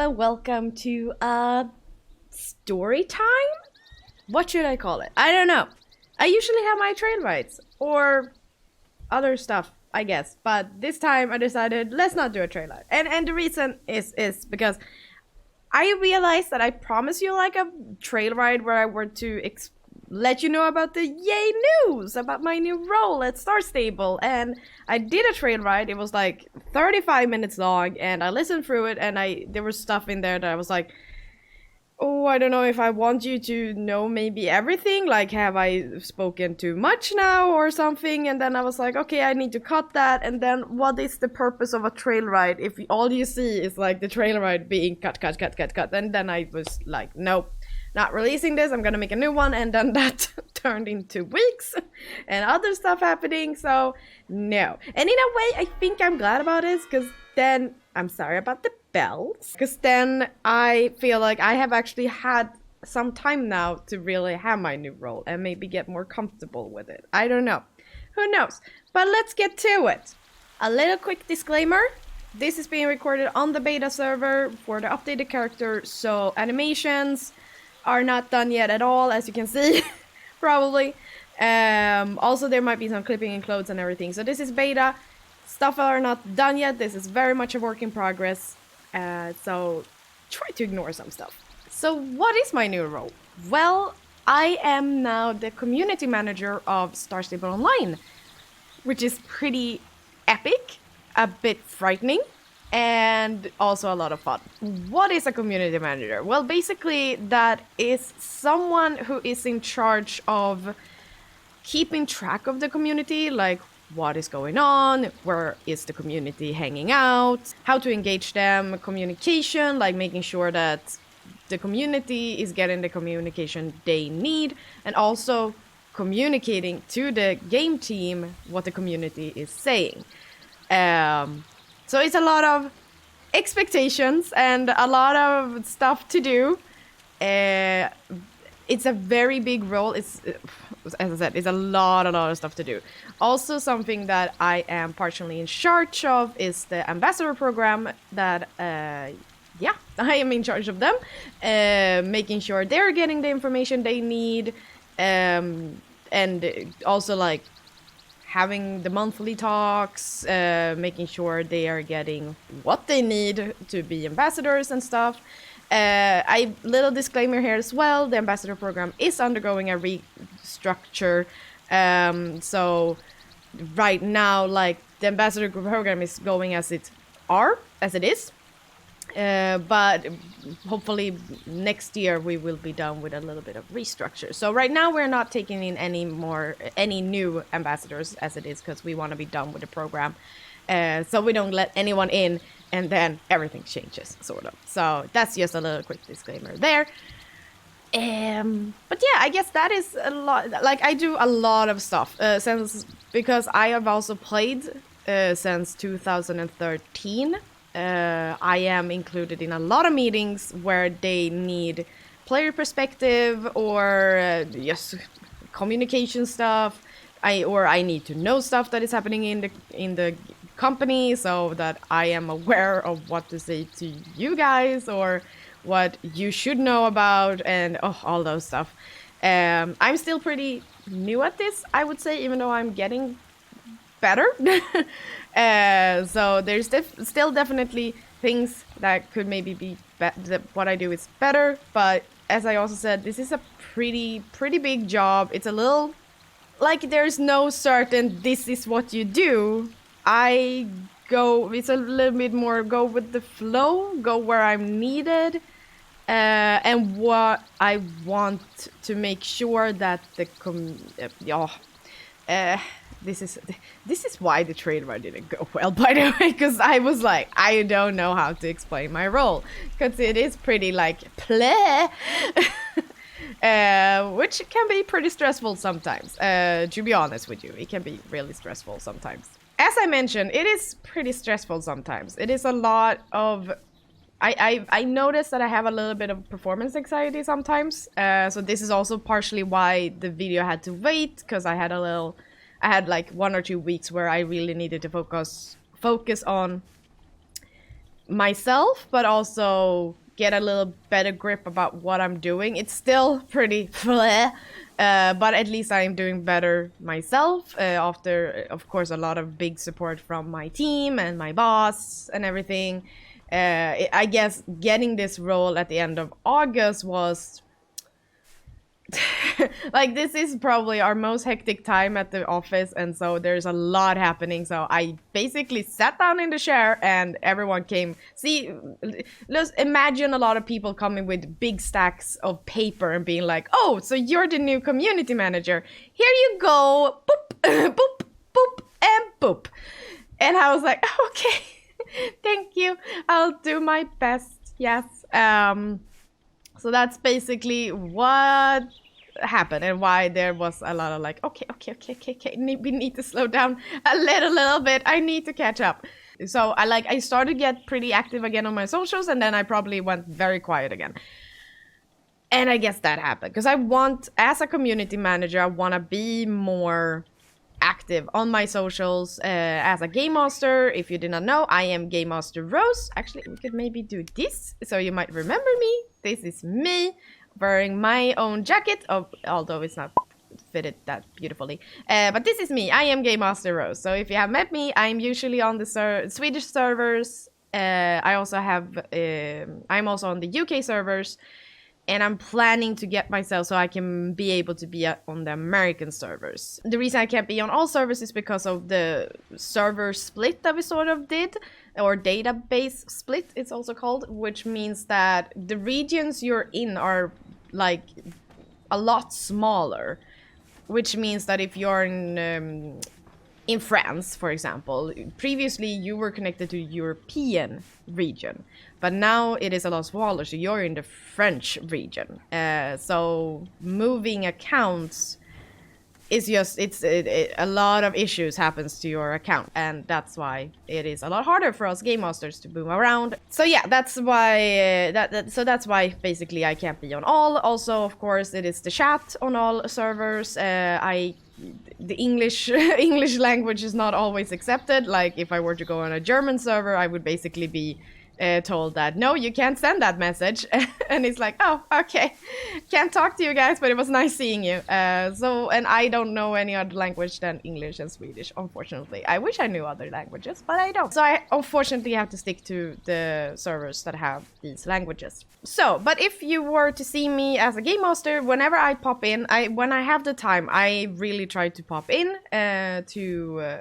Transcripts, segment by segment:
welcome to story time? What should I call it? I don't know. I usually have my trail rides or other stuff, I guess, but this time I decided let's not do a trail ride. And the reason is because I realized that I promised you like a trail ride where I were to let you know about the yay news about my new role at Star Stable, and I did a trail ride. It was like 35 minutes long, and I listened through it, and there was stuff in there that I was like, oh, I don't know if I want you to know maybe everything, like have I spoken too much now or something. And then I was like, okay, I need to cut that. And then what is the purpose of a trail ride if all you see is like the trail ride being cut. And then I was like, nope, not releasing this, I'm gonna make a new one. And then that turned into weeks and other stuff happening, so no. And in a way I think I'm glad about this, because then I'm sorry about the bells, because then I feel like I have actually had some time now to really have my new role and maybe get more comfortable with it. I don't know, who knows, but let's get to it. A little quick disclaimer: this is being recorded on the beta server for the updated character, so animations are not done yet at all, as you can see. Probably. Also, there might be some clipping and clothes and everything, so this is beta. Stuff are not done yet. This is very much a work in progress, so try to ignore some stuff. So what is my new role? Well, I am now the community manager of Star Stable Online, which is pretty epic, a bit frightening, and also a lot of fun. What is a community manager? Well, basically that is someone who is in charge of keeping track of the community, like what is going on, where is the community hanging out, how to engage them, communication, like making sure that the community is getting the communication they need, and also communicating to the game team what the community is saying. So it's a lot of expectations and a lot of stuff to do. It's a very big role. It's, as I said, it's a lot of stuff to do. Also, something that I am partially in charge of is the ambassador program that, yeah, I am in charge of them. Making sure they're getting the information they need. And also, like, having the monthly talks, making sure they are getting what they need to be ambassadors and stuff. Little disclaimer here as well, the ambassador program is undergoing a restructure. So right now, like, the ambassador program is going as it is. But hopefully next year we will be done with a little bit of restructure. So right now we're not taking in any new ambassadors as it is, because we want to be done with the program. So we don't let anyone in and then everything changes, sort of. So that's just a little quick disclaimer there. But yeah, I guess that is a lot. Like, I do a lot of stuff because I have also played since 2013. I am included in a lot of meetings where they need player perspective or just communication stuff. I need to know stuff that is happening in the company, so that I am aware of what to say to you guys or what you should know about, and all those stuff. I'm still pretty new at this, I would say, even though I'm getting better. So there's still definitely things that could maybe be what I do is better, but as I also said, this is a pretty big job. It's a little like there's no certain this is what you do. It's a little bit more go with the flow, go where I'm needed, and what I want to make sure that this is why the trailer didn't go well, by the way, because I was like, I don't know how to explain my role, because it is pretty like play, which can be pretty stressful sometimes. To be honest with you, it can be really stressful sometimes. As I mentioned, it is pretty stressful sometimes. It is a lot of... I noticed that I have a little bit of performance anxiety sometimes. So this is also partially why the video had to wait, because I had like 1 or 2 weeks where I really needed to focus on myself, but also get a little better grip about what I'm doing. It's still pretty bleh, but at least I'm doing better myself after, of course, a lot of big support from my team and my boss and everything. I guess getting this role at the end of August was like, this is probably our most hectic time at the office, and so there's a lot happening. So I basically sat down in the chair and everyone came. See, let's imagine a lot of people coming with big stacks of paper and being like, oh, so you're the new community manager, here you go, boop boop boop and boop. And I was like, okay, thank you, I'll do my best. Yes. So that's basically what happened and why there was a lot of like, okay, we need to slow down a little bit. I need to catch up. So I started to get pretty active again on my socials, and then I probably went very quiet again. And I guess that happened because as a community manager, I want to be more active on my socials as a game master. If you did not know, I am Game Master Rose. Actually, we could maybe do this so you might remember me. This is me wearing my own jacket, although it's not fitted that beautifully. But this is me. I am Game Master Rose. So if you have met me, I'm usually on the Swedish servers. I'm also on the UK servers. And I'm planning to get myself so I can be able to be on the American servers. The reason I can't be on all servers is because of the server split that we sort of did, or database split it's also called, which means that the regions you're in are like a lot smaller, which means that if you're in France, for example, previously you were connected to European region, but now it is a lot smaller, so you're in the French region. So moving accounts is just, a lot of issues happens to your account, and that's why it is a lot harder for us game masters to move around. So yeah, that's why that's why basically I can't be on all. Also, of course, it is the chat on all servers. The English language is not always accepted. Like if I were to go on a German server, I would basically be told that no, you can't send that message. And it's like, oh, okay, can't talk to you guys, but it was nice seeing you. And I don't know any other language than English and Swedish, unfortunately. I wish I knew other languages, but I don't. So I unfortunately have to stick to the servers that have these languages. So, but if you were to see me as a game master, whenever I pop in, when I have the time, I really try to pop in to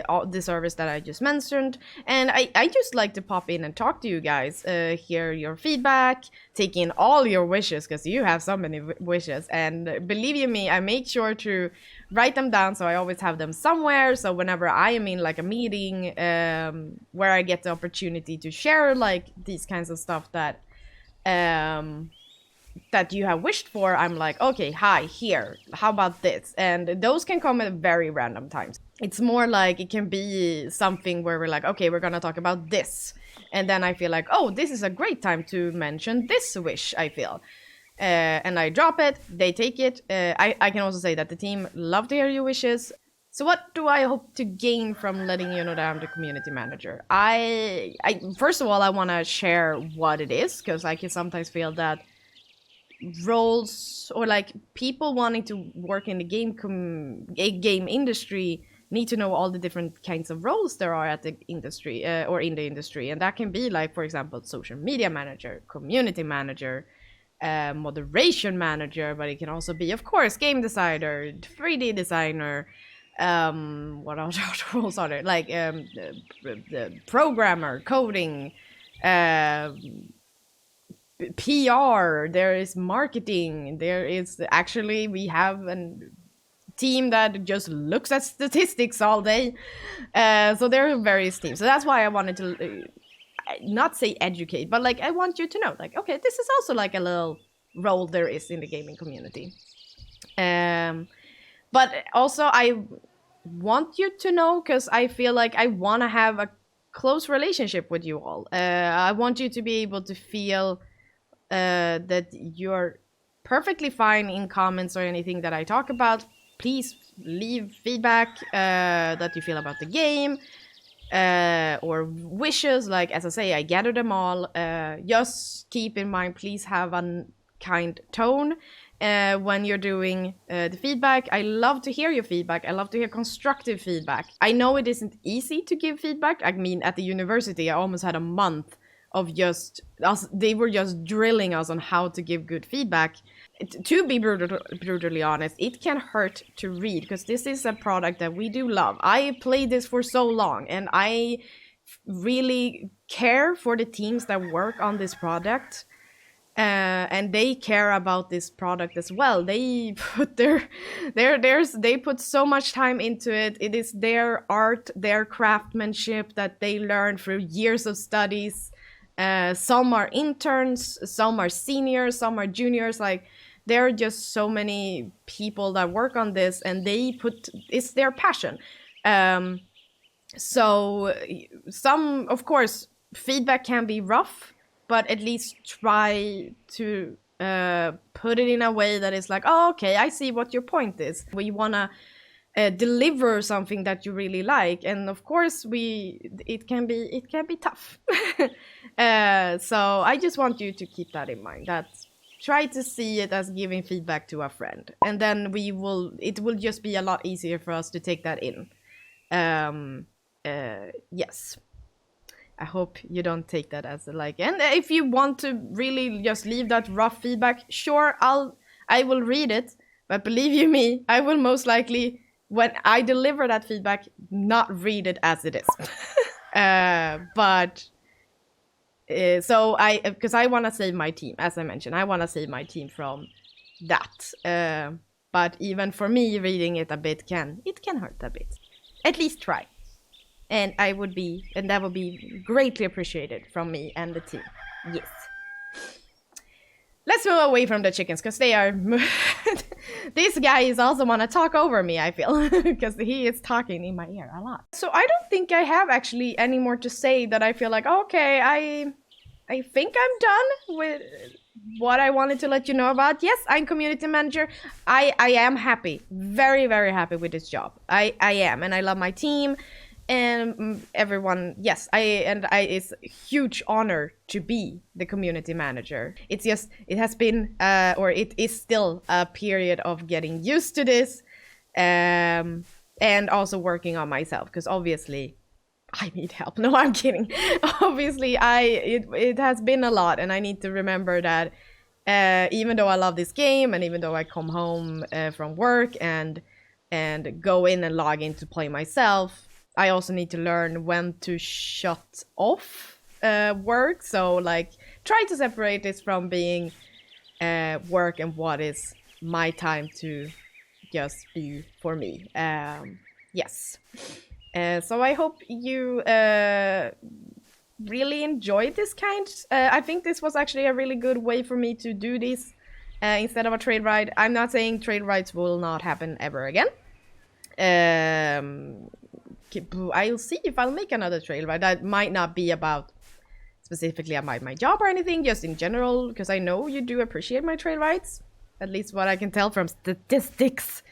all the service that I just mentioned, and I just like to pop in and talk to you guys, hear your feedback, take in all your wishes, because you have so many wishes, and believe you me, I make sure to write them down so I always have them somewhere. So whenever I am in like a meeting where I get the opportunity to share like these kinds of stuff that you have wished for, I'm like, okay, hi, here, how about this? And those can come at very random times. It's more like it can be something where we're like, okay, we're gonna talk about this. And then I feel like, oh, this is a great time to mention this wish, I feel. And I drop it, they take it. I can also say that the team love to hear your wishes. So what do I hope to gain from letting you know that I'm the community manager? I first of all, I want to share what it is, because I can sometimes feel that roles or like people wanting to work in the game industry need to know all the different kinds of roles there are at the industry or in the industry. And that can be like, for example, social media manager, community manager, moderation manager, but it can also be, of course, game designer, 3D designer, what other roles are there? Like the programmer, coding, PR, there is marketing, there is actually, we have a team that just looks at statistics all day. So there are various teams. So that's why I wanted to not say educate, but like I want you to know, like, okay, this is also like a little role there is in the gaming community. But also I want you to know, because I feel like I want to have a close relationship with you all. I want you to be able to feel that you're perfectly fine in comments or anything that I talk about. Please leave feedback that you feel about the game. or wishes, like as I say, I gather them all. Just keep in mind, please have a kind tone when you're doing the feedback. I love to hear your feedback. I love to hear constructive feedback. I know it isn't easy to give feedback. I mean, at the university, I almost had a month of just us. They were just drilling us on how to give good feedback. To be brutally honest, it can hurt to read because this is a product that we do love. I played this for so long, and I really care for the teams that work on this product. And they care about this product as well. They put they put so much time into it. It is their art, their craftsmanship that they learned through years of studies. Some are interns, some are seniors, some are juniors. Like, there are just so many people that work on this, and it's their passion. So some, of course, feedback can be rough, but at least try to put it in a way that is like, oh, okay, I see what your point is. We want to deliver something that you really like, and of course it can be tough. So I just want you to keep that in mind, that try to see it as giving feedback to a friend, and then it will just be a lot easier for us to take that in. Yes, I hope you don't take that as a like. And if you want to really just leave that rough feedback, sure, I will read it, but believe you me, I will most likely, when I deliver that feedback, not read it as it is. So because I want to save my team, as I mentioned, I want to save my team from that. But even for me, reading it a bit can hurt a bit. At least try. And that would be greatly appreciated from me and the team. Yes. Let's move away from the chickens, because they are... This guy is also want to talk over me, I feel. Because he is talking in my ear a lot. So I don't think I have actually any more to say that I feel like, okay, I think I'm done with what I wanted to let you know about. Yes, I'm community manager. I am happy. Very, very happy with this job. I am, and I love my team. And everyone, yes, it's a huge honor to be the community manager. It's just, it has been, or it is still a period of getting used to this, and also working on myself, because obviously I need help. No, I'm kidding. Obviously, it has been a lot, and I need to remember that even though I love this game, and even though I come home from work and go in and log in to play myself, I also need to learn when to shut off work. So, like, try to separate this from being work and what is my time to just be for me. Yes. So I hope you really enjoyed this kind. I think this was actually a really good way for me to do this instead of a trade ride. I'm not saying trade rides will not happen ever again. I'll see if I'll make another trail ride. That might not be about specifically about my job or anything, just in general, because I know you do appreciate my trail rides, at least what I can tell from statistics.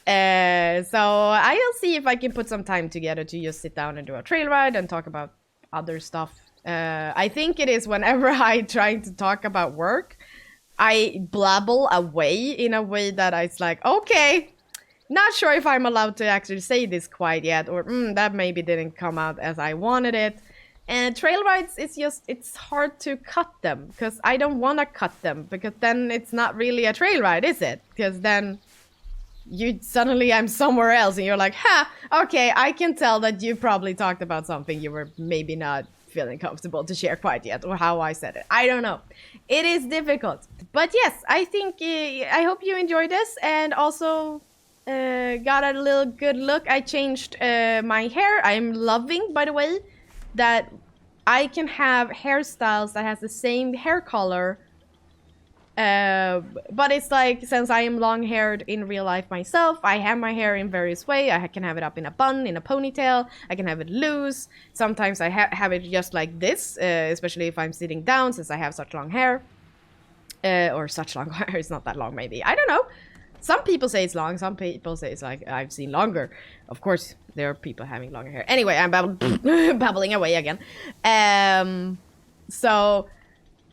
So I'll see if I can put some time together to just sit down and do a trail ride and talk about other stuff. I think it is whenever I try to talk about work, I blabble away in a way that it's like, okay, not sure if I'm allowed to actually say this quite yet, or that maybe didn't come out as I wanted it. And trail rides, it's hard to cut them, because I don't want to cut them, because then it's not really a trail ride, is it? Because then I'm somewhere else, and you're like, okay, I can tell that you probably talked about something you were maybe not feeling comfortable to share quite yet, or how I said it. I don't know. It is difficult. But yes, I think, I hope you enjoyed this, and also... got a little good look. I changed my hair. I'm loving, by the way, that I can have hairstyles that has the same hair color. But it's like, since I am long-haired in real life myself, I have my hair in various ways. I can have it up in a bun, in a ponytail. I can have it loose. Sometimes I have it just like this, especially if I'm sitting down, since I have such long hair. Or such long hair. It's not that long, maybe. I don't know. Some people say it's long, some people say it's like I've seen longer. Of course, there are people having longer hair. Anyway, I'm babbling away again. So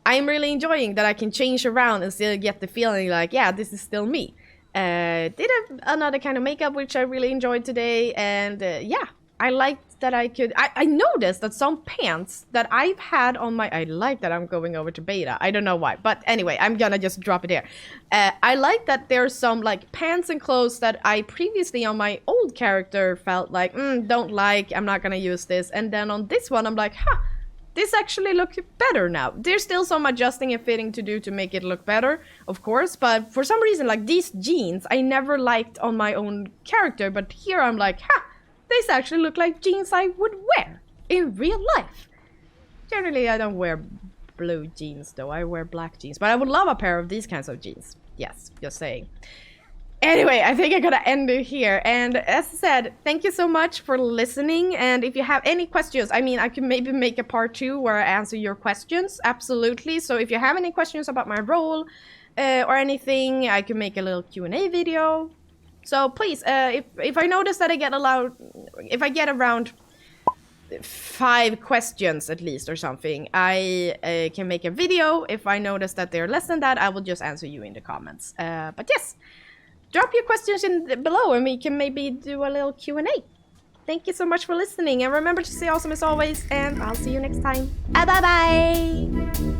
I'm really enjoying that I can change around and still get the feeling like, yeah, this is still me. Did another kind of makeup, which I really enjoyed today, and yeah, I liked that I could... I noticed that some pants that I've had on my... I like that I'm going over to beta. I don't know why, but anyway, I'm gonna just drop it here. I like that there's some like pants and clothes that I previously on my old character felt like, don't like, I'm not gonna use this, and then on this one I'm like, huh, this actually looks better now. There's still some adjusting and fitting to do to make it look better, of course, but for some reason, like these jeans, I never liked on my own character, but here I'm like, ha, these actually look like jeans I would wear in real life. Generally, I don't wear blue jeans, though. I wear black jeans, but I would love a pair of these kinds of jeans. Yes, just saying. Anyway, I think I'm gonna end it here. And as I said, thank you so much for listening. And if you have any questions, I mean, I can maybe make a part 2 where I answer your questions. Absolutely. So if you have any questions about my role or anything, I can make a little Q&A video. So please, if I notice that I get around 5 questions at least or something, I can make a video. If I notice that they're less than that, I will just answer you in the comments. But yes. Drop your questions in below and we can maybe do a little Q&A. Thank you so much for listening, and remember to stay awesome as always, and I'll see you next time. Bye bye!